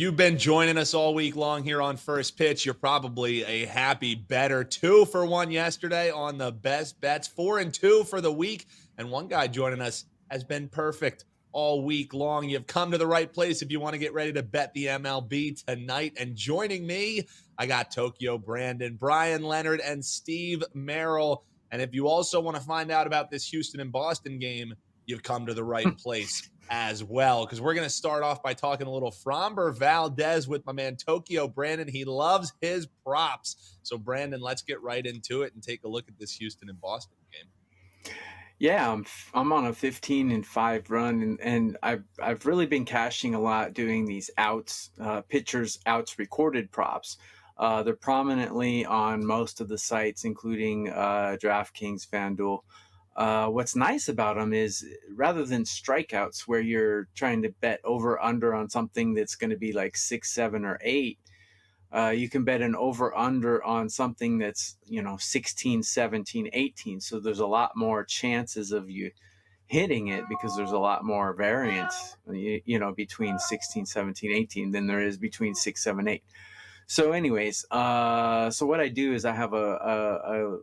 you've been joining us all week long here on First Pitch, you're probably a happy bettor. 2 for 1 yesterday on the best bets, 4-2 for the week. And one guy joining us has been perfect all week long. You've come to the right place if you want to get ready to bet the MLB tonight. And joining me, I got Tokyo Brandon, Bryan, Leonard, and Steve Merril. And if you also want to find out about this Houston and Boston game, you've come to the right place as well, because we're going to start off by talking a little Framber Valdez with my man Tokyo Brandon. He loves his props. So, Brandon, let's get right into it and take a look at this Houston and Boston game. Yeah, I'm on a 15-5 run, and I've really been cashing a lot doing these pitchers outs recorded props. They're prominently on most of the sites, including DraftKings, FanDuel. What's nice about them is rather than strikeouts where you're trying to bet over under on something that's going to be like 6, 7, or 8, you can bet an over under on something that's 16, 17, 18. So there's a lot more chances of you hitting it because there's a lot more variance between 16, 17, 18 than there is between 6, 7, 8. So anyways, so what I do is I have a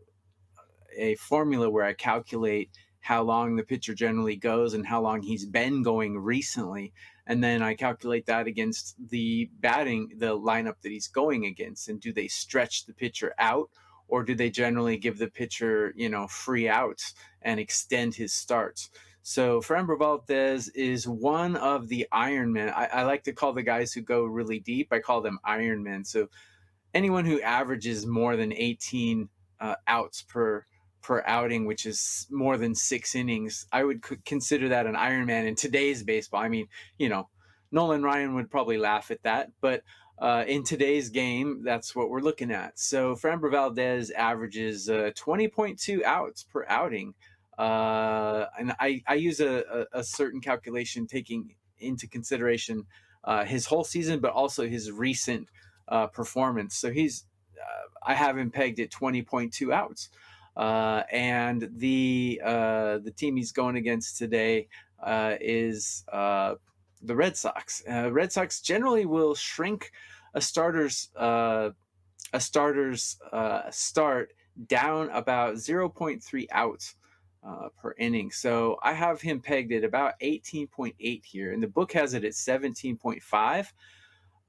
formula where I calculate how long the pitcher generally goes and how long he's been going recently. And then I calculate that against the lineup that he's going against. And do they stretch the pitcher out, or do they generally give the pitcher, free outs and extend his starts? So Framber Valdez is one of the Ironmen. I like to call the guys who go really deep, I call them Ironmen. So anyone who averages more than 18 outs per outing, which is more than 6 innings, I would consider that an Ironman in today's baseball. I mean, Nolan Ryan would probably laugh at that, but in today's game, that's what we're looking at. So Framber Valdez averages 20.2 outs per outing. And I use a certain calculation taking into consideration his whole season, but also his recent performance. So I have him pegged at 20.2 outs. And the team he's going against today is the Red Sox. Red Sox generally will shrink a starter's start down about 0.3 outs per inning. So I have him pegged at about 18.8 here, and the book has it at 17.5.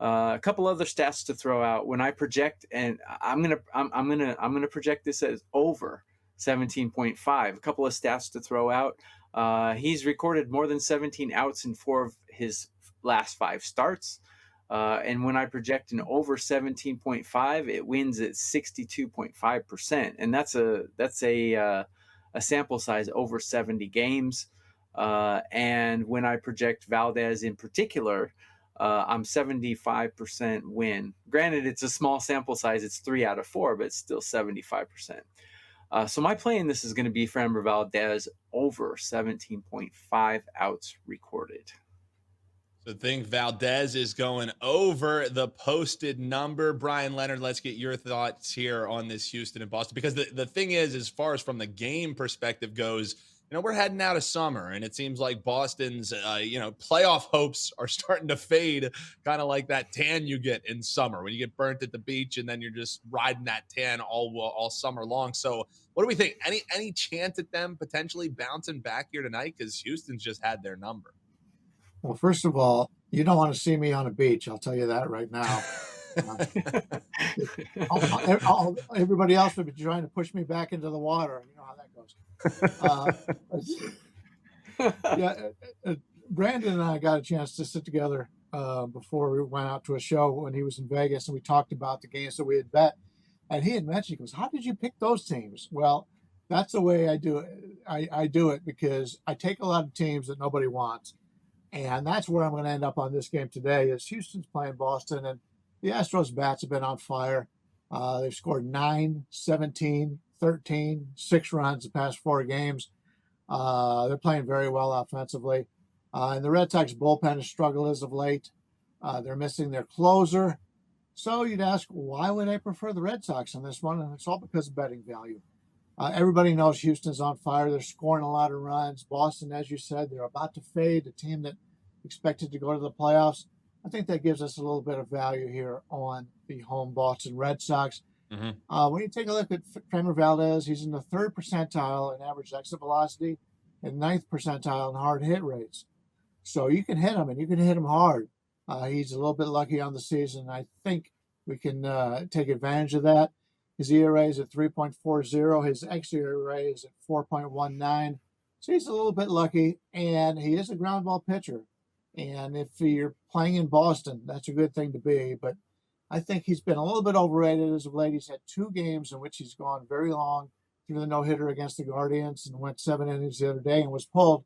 A couple other stats to throw out when I project, and I'm gonna project this as over 17.5. A couple of stats to throw out. He's recorded more than 17 outs in 4 of his last 5 starts. And when I project an over 17.5, it wins at 62.5%, and that's a sample size over 70 games. And when I project Valdez in particular, I'm 75% win. Granted, it's a small sample size. It's 3 out of 4, but it's still 75%. So my play in this is going to be Framber Valdez over 17.5 outs recorded. So I think Valdez is going over the posted number. Bryan, Leonard, let's get your thoughts here on this Houston and Boston. Because the thing is, as far as from the game perspective goes, we're heading out of summer, and it seems like Boston's, playoff hopes are starting to fade, kind of like that tan you get in summer when you get burnt at the beach, and then you're just riding that tan all summer long. So what do we think? Any chance at them potentially bouncing back here tonight? Because Houston's just had their number. Well, first of all, you don't want to see me on a beach. I'll tell you that right now. Everybody else would be trying to push me back into the water. You know how that goes. Brandon and I got a chance to sit together before we went out to a show when he was in Vegas, and we talked about the games that we had bet. And he had mentioned, he goes, "How did you pick those teams?" Well, that's the way I do it. I do it because I take a lot of teams that nobody wants. And that's where I'm going to end up on this game today is Houston's playing Boston, and the Astros bats have been on fire. They've scored 9, 17, 13, 6 runs the past 4 games. They're playing very well offensively. And the Red Sox bullpen has struggled as of late. They're missing their closer. So you'd ask, why would I prefer the Red Sox on this one? And it's all because of betting value. Everybody knows Houston's on fire. They're scoring a lot of runs. Boston, as you said, they're about to fade, a team that expected to go to the playoffs. I think that gives us a little bit of value here on the home Boston Red Sox. Mm-hmm. When you take a look at Framber Valdez, he's in the 3rd percentile in average exit velocity and 9th percentile in hard hit rates. So you can hit him, and you can hit him hard. He's a little bit lucky on the season. I think we can take advantage of that. His ERA is at 3.40. His xERA is at 4.19. So he's a little bit lucky, and he is a ground ball pitcher. And if you're playing in Boston, that's a good thing to be. But I think he's been a little bit overrated as of late. He's had 2 games in which he's gone very long through the no-hitter against the Guardians and went 7 innings the other day and was pulled.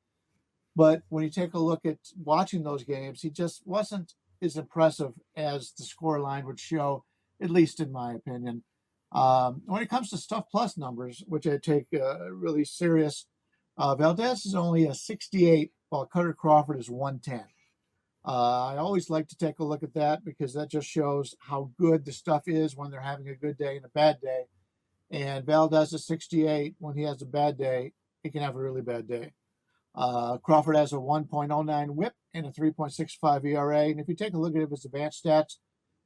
But when you take a look at watching those games, he just wasn't as impressive as the score line would show, at least in my opinion. When it comes to Stuff Plus numbers, which I take really serious, Valdez is only a 68, while Cutter Crawford is 110. I always like to take a look at that because that just shows how good the stuff is when they're having a good day and a bad day. And Valdez is 68. When he has a bad day, he can have a really bad day. Crawford has a 1.09 whip and a 3.65 ERA. And if you take a look at his advanced stats,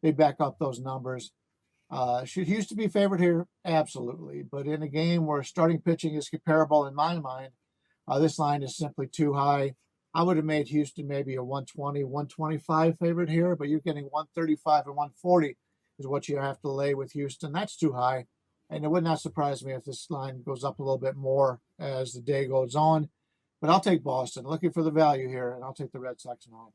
they back up those numbers. Should Houston be favored here? Absolutely. But in a game where starting pitching is comparable in my mind, this line is simply too high. I would have made Houston maybe a 120, 125 favorite here, but you're getting 135 and 140 is what you have to lay with Houston. That's too high. And it would not surprise me if this line goes up a little bit more as the day goes on. But I'll take Boston. Looking for the value here, and I'll take the Red Sox at home.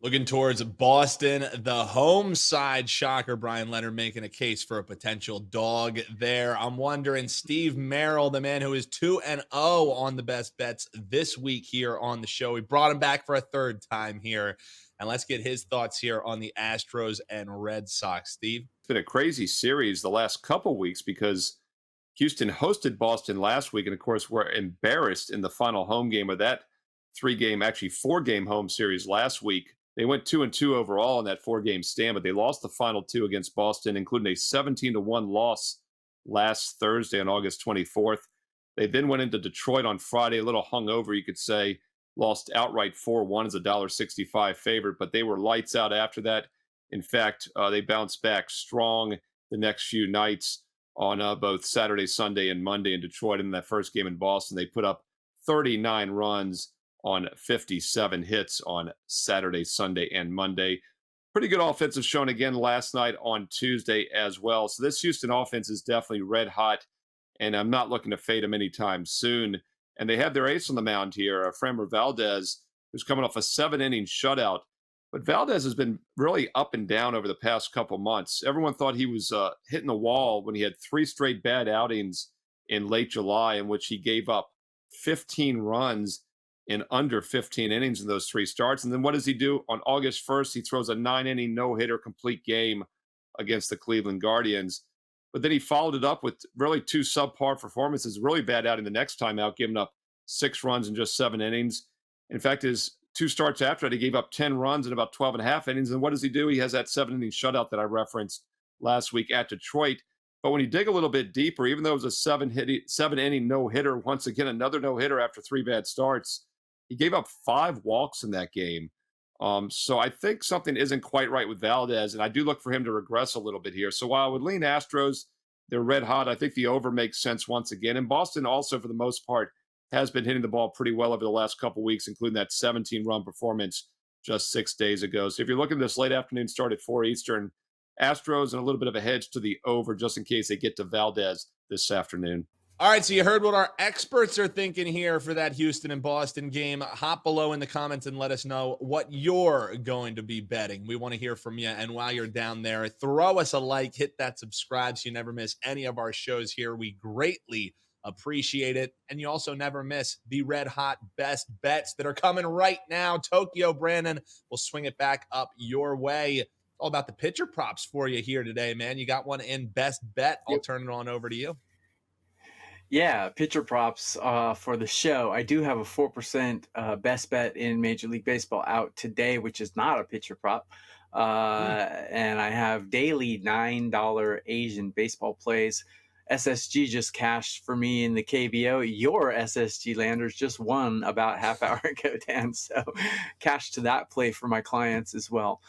Looking towards Boston, the home side. Shocker, Bryan Leonard making a case for a potential dog there. I'm wondering, Steve Merril, the man who is 2-0 on the best bets this week here on the show. We brought him back for a 3rd time here. And let's get his thoughts here on the Astros and Red Sox. Steve? It's been a crazy series the last couple weeks because Houston hosted Boston last week and, of course, were embarrassed in the final home game of that 4-game home series last week. They went 2-2 overall in that 4-game stand, but they lost the final 2 against Boston, including a 17-1 loss last Thursday on August 24th. They then went into Detroit on Friday, a little hungover, you could say, lost outright 4-1 as a $1.65 favorite, but they were lights out after that. In fact, they bounced back strong the next few nights on both Saturday, Sunday, and Monday in Detroit. In that first game in Boston, they put up 39 runs on 57 hits on Saturday, Sunday, and Monday. Pretty good offensive shown again last night on Tuesday as well. So this Houston offense is definitely red hot, and I'm not looking to fade them anytime soon. And they have their ace on the mound here, Framber Valdez, who's coming off a 7-inning shutout. But Valdez has been really up and down over the past couple months. Everyone thought he was hitting the wall when he had 3 straight bad outings in late July, in which he gave up 15 runs in under 15 innings in those 3 starts. And then what does he do? On August 1st, he throws a 9-inning no-hitter complete game against the Cleveland Guardians. But then he followed it up with really 2 subpar performances, really bad outing the next time out, giving up 6 runs in just 7 innings. In fact, his 2 starts after that, he gave up 10 runs in about 12 and a half innings. And what does he do? He has that 7-inning shutout that I referenced last week at Detroit. But when you dig a little bit deeper, even though it was a 7-inning no-hitter, once again, another no-hitter after 3 bad starts, he gave up 5 walks in that game. So I think something isn't quite right with Valdez, and I do look for him to regress a little bit here. So while I would lean Astros, they're red hot, I think the over makes sense once again. And Boston also, for the most part, has been hitting the ball pretty well over the last couple weeks, including that 17-run performance just 6 days ago. So if you're looking at this late afternoon start at 4 Eastern, Astros and a little bit of a hedge to the over just in case they get to Valdez this afternoon. All right, so you heard what our experts are thinking here for that Houston and Boston game. Hop below in the comments and let us know what you're going to be betting. We want to hear from you. And while you're down there, throw us a like, hit that subscribe so you never miss any of our shows here. We greatly appreciate it. And you also never miss the red hot best bets that are coming right now. Tokyo Brandon will swing it back up your way. All about the pitcher props for you here today, man. You got one in best bet. I'll turn it on over to you. Yeah, pitcher props for the show. I do have a 4% best bet in Major League Baseball out today, which is not a pitcher prop. And I have daily $9 Asian baseball plays SSG just cashed for me in the KBO. Your SSG Landers just won about half hour ago, Dan. So cash to that play for my clients as well.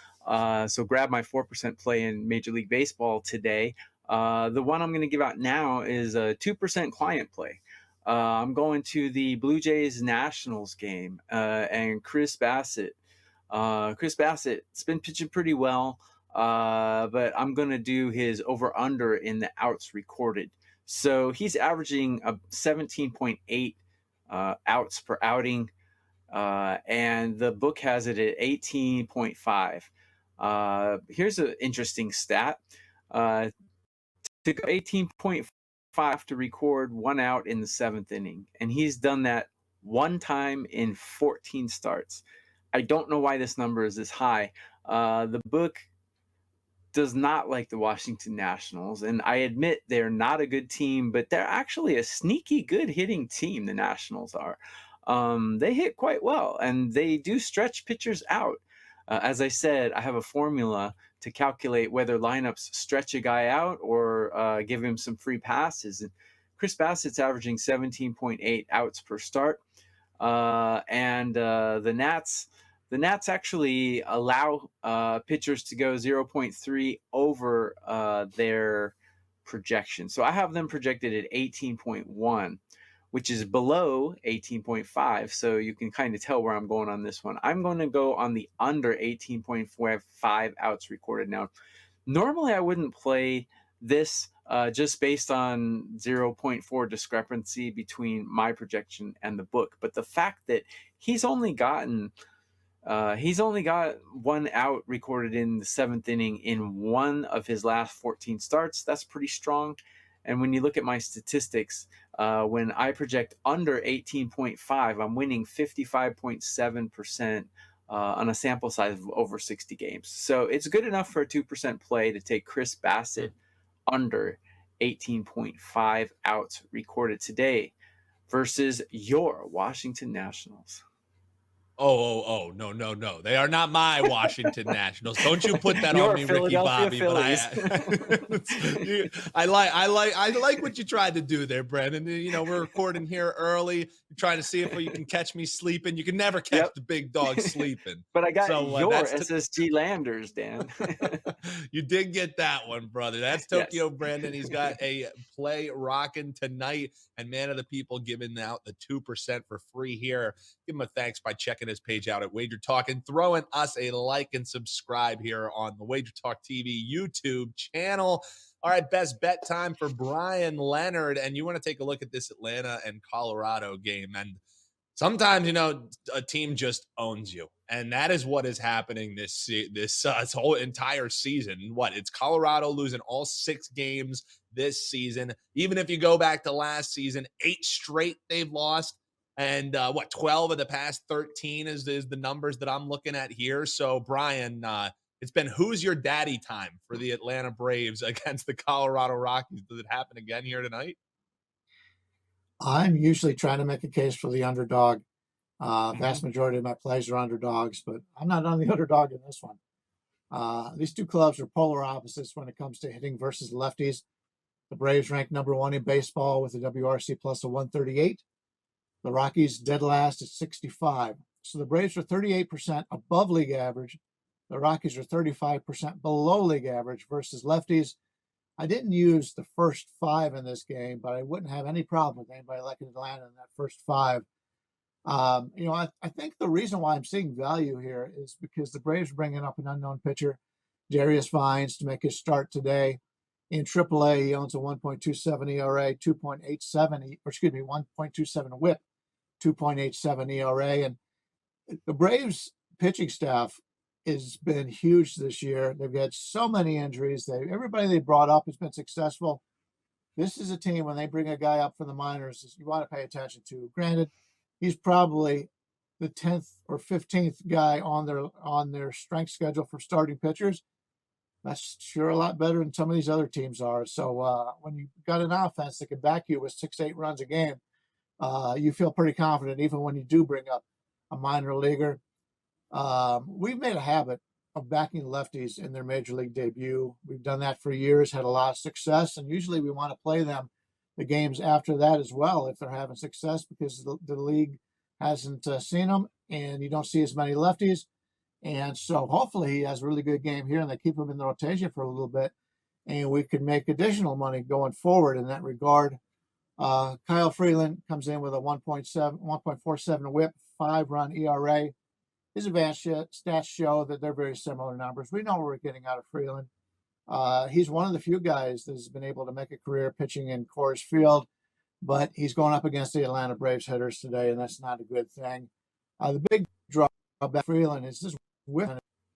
So grab my 4% play in Major League Baseball today. The one I'm going to give out now is a 2% client play. I'm going to the Blue Jays Nationals game, and Chris Bassit. Chris Bassett's been pitching pretty well, but I'm going to do his over-under in the outs recorded. So he's averaging a 17.8 outs per outing, and the book has it at 18.5. Here's an interesting stat. To go 18.5 to record 1 out in the 7th inning, and he's done that 1 time in 14 starts. I don't know why this number is this high. The book does not like the Washington Nationals, and I admit they're not a good team, but they're actually a sneaky good hitting team, the Nationals are. They hit quite well, and they do stretch pitchers out. As I said, I have a formula to calculate whether lineups stretch a guy out or give him some free passes. And Chris Bassett's averaging 17.8 outs per start. And the Nats actually allow pitchers to go 0.3 over their projection. So I have them projected at 18.1, which is below 18.5. So you can kind of tell where I'm going on this one. I'm going to go on the under 18.5 outs recorded. Now, normally I wouldn't play this just based on 0.4 discrepancy between my projection and the book. But the fact that he's only got 1 out recorded in the 7th inning in 1 of his last 14 starts, that's pretty strong. And when you look at my statistics, when I project under 18.5, I'm winning 55.7% on a sample size of over 60 games. So it's good enough for a 2% play to take Chris Bassit under 18.5 outs recorded today versus your Washington Nationals. Oh, no. They are not my Washington Nationals. Don't you put that on me, Ricky Bobby. Phillies. But I like what you tried to do there, Brendan. You know, we're recording here early. You're trying to see if you can catch me sleeping. You can never catch the big dog sleeping. But I got your SSG Landers, Dan. You did get that one, brother. That's Tokyo Brandon. He's got a play rocking tonight, and man of the people giving out the 2% for free here. Give him a thanks by checking his page out at WagerTalk and throwing us a like and subscribe here on the WagerTalk TV YouTube channel. All right, best bet time for Bryan Leonard, and you want to take a look at this Atlanta and Colorado game. And sometimes, you know, a team just owns you, and that is what is happening this whole entire season. It's Colorado losing all 6 games this season. Even if you go back to last season, 8 straight they've lost. And 12 of the past 13 is the numbers that I'm looking at here. So, Bryan, it's been who's your daddy time for the Atlanta Braves against the Colorado Rockies. Does it happen again here tonight? I'm usually trying to make a case for the underdog. Vast majority of my plays are underdogs, but I'm not on the underdog in this one. These two clubs are polar opposites when it comes to hitting versus lefties. The Braves rank number 1 in baseball with a WRC plus of 138. The Rockies dead last at 65. So the Braves are 38% above league average. The Rockies are 35% below league average versus lefties. I didn't use the first 5 in this game, but I wouldn't have any problem with anybody liking Atlanta in that first 5. I think the reason why I'm seeing value here is because the Braves are bringing up an unknown pitcher, Darius Vines, to make his start today. In AAA, he owns a 1.27 ERA, 1.27 WHIP, 2.87 ERA. And the Braves pitching staff has been huge this year. They've had so many injuries. Everybody they brought up has been successful. This is a team, when they bring a guy up from the minors, you want to pay attention to. Granted, he's probably the 10th or 15th guy on their strength schedule for starting pitchers. That's sure a lot better than some of these other teams are. So when you've got an offense that can back you with 6-8 runs a game, you feel pretty confident even when you do bring up a minor leaguer. We've made a habit of backing lefties in their major league debut. We've done that for years, had a lot of success, and usually we want to play them the games after that as well if they're having success, because the league hasn't seen them, and you don't see as many lefties. And so hopefully he has a really good game here and they keep him in the rotation for a little bit, and we could make additional money going forward in that regard. Kyle Freeland comes in with a 1.47 whip, 5-run ERA. His advanced stats show that they're very similar numbers. We know what we're getting out of Freeland. He's one of the few guys that's been able to make a career pitching in Coors Field, but he's going up against the Atlanta Braves hitters today, and that's not a good thing. The big drawback Freeland is this whip.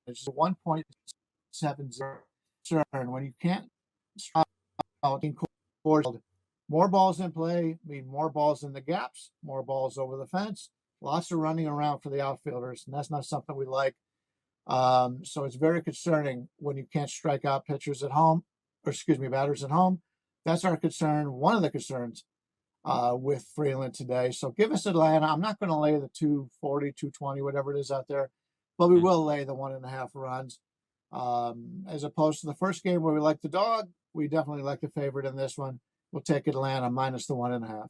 It's 1.70 concern when you can't strike out in Coors Field. More balls in play mean more balls in the gaps, more balls over the fence, lots of running around for the outfielders, and that's not something we like. So it's very concerning when you can't strike out batters at home. That's our concern, one of the concerns with Freeland today. So give us Atlanta. I'm not going to lay the 240, 220, whatever it is out there, but we will lay the 1.5 runs. As opposed to the first game where we like the dog, we definitely like the favorite in this one. We'll take Atlanta minus the 1.5.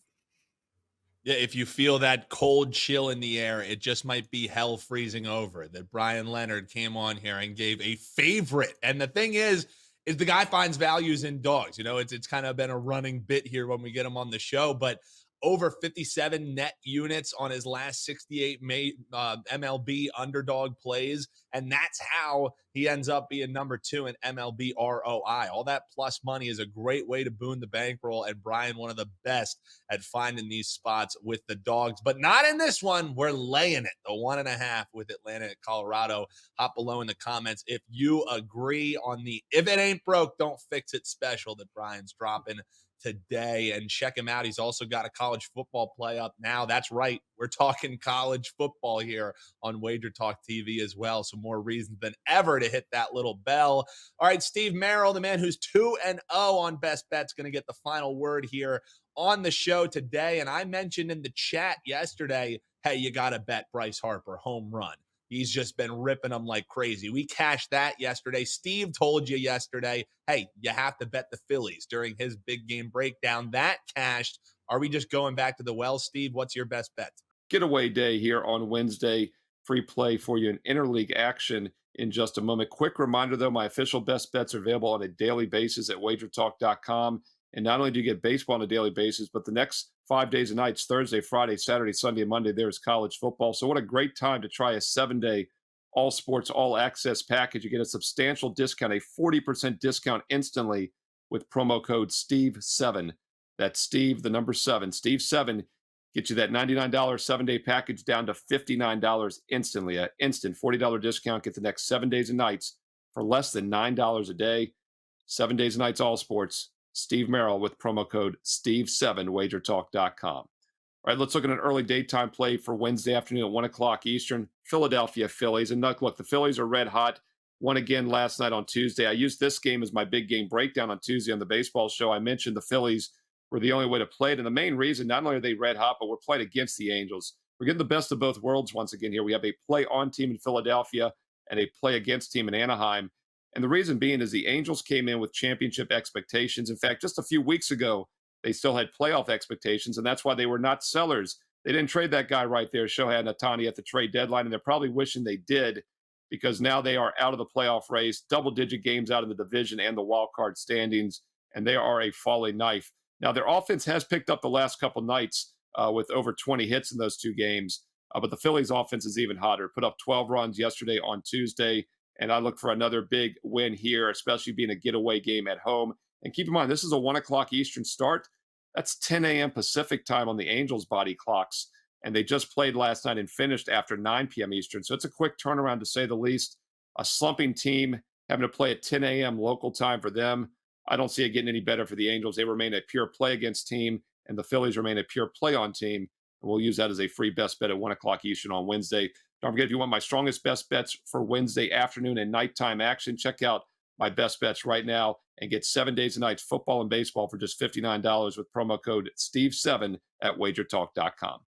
Yeah, if you feel that cold chill in the air, it just might be hell freezing over. That Bryan Leonard came on here and gave a favorite. And the thing is the guy finds values in dogs. You know, it's kind of been a running bit here when we get him on the show, but over 57 net units on his last 68 MLB underdog plays. And that's how he ends up being number 2 in MLB ROI. All that plus money is a great way to boon the bankroll. And Bryan, one of the best at finding these spots with the dogs, but not in this one. We're laying it, the 1.5 with Atlanta at Colorado. Hop below in the comments if you agree on the if it ain't broke, don't fix it special that Bryan's dropping today. And check him out. He's also got a college football play up now. That's right. We're talking college football here on WagerTalk TV as well. So more reasons than ever to hit that little bell. All right, Steve Merril, the man who's 2-0 on best bets, going to get the final word here on the show today. And I mentioned in the chat yesterday, hey, you got to bet Bryce Harper home run. He's just been ripping them like crazy. We cashed that yesterday. Steve told you yesterday, hey, you have to bet the Phillies during his big game breakdown. That cashed. Are we just going back to the well, Steve? What's your best bet? Getaway day here on Wednesday. Free play for you in interleague action in just a moment. Quick reminder, though, my official best bets are available on a daily basis at WagerTalk.com. And not only do you get baseball on a daily basis, but the next 5 days and nights, Thursday, Friday, Saturday, Sunday, and Monday, there's college football. So what a great time to try a 7-day all sports, all access package. You get a substantial discount, a 40% discount instantly with promo code STEVE7. That's Steve, the number 7. Steve7 gets you that $99 7-day package down to $59 instantly. An instant $40 discount. Get the next 7 days and nights for less than $9 a day. 7 days and nights, all sports. Steve Merril with promo code STEVE7, WagerTalk.com. All right, let's look at an early daytime play for Wednesday afternoon at 1 o'clock Eastern. Philadelphia Phillies. And look, the Phillies are red hot. Won again last night on Tuesday. I used this game as my big game breakdown on Tuesday on the baseball show. I mentioned the Phillies were the only way to play it. And the main reason, not only are they red hot, but we're playing against the Angels. We're getting the best of both worlds once again here. We have a play-on team in Philadelphia and a play-against team in Anaheim. And the reason being is the Angels came in with championship expectations. In fact, just a few weeks ago, they still had playoff expectations, and that's why they were not sellers. They didn't trade that guy right there, Shohei Ohtani, at the trade deadline, and they're probably wishing they did because now they are out of the playoff race, double-digit games out of the division and the wild card standings, and they are a falling knife. Now, their offense has picked up the last couple nights with over 20 hits in those 2 games, but the Phillies' offense is even hotter. Put up 12 runs yesterday on Tuesday, and I look for another big win here, especially being a getaway game at home. And keep in mind, this is a 1 o'clock Eastern start. That's 10 a.m. Pacific time on the Angels' body clocks. And they just played last night and finished after 9 p.m. Eastern. So it's a quick turnaround, to say the least. A slumping team having to play at 10 a.m. local time for them. I don't see it getting any better for the Angels. They remain a pure play against team, and the Phillies remain a pure play on team. And we'll use that as a free best bet at 1 o'clock Eastern on Wednesday. Don't forget, if you want my strongest best bets for Wednesday afternoon and nighttime action, check out my best bets right now and get 7 days and nights football and baseball for just $59 with promo code STEVE7 at WagerTalk.com.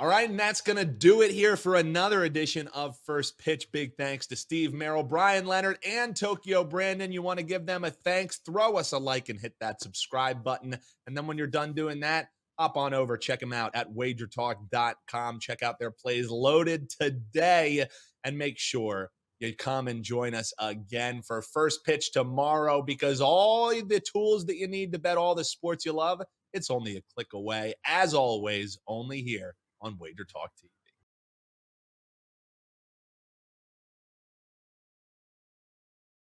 All right, and that's going to do it here for another edition of First Pitch. Big thanks to Steve, Merril, Bryan, Leonard, and Tokyo Brandon. You want to give them a thanks, throw us a like and hit that subscribe button. And then when you're done doing that, hop on over, check them out at WagerTalk.com. Check out their plays loaded today, and make sure you come and join us again for First Pitch tomorrow, because all the tools that you need to bet all the sports you love, it's only a click away. As always, only here on WagerTalk TV.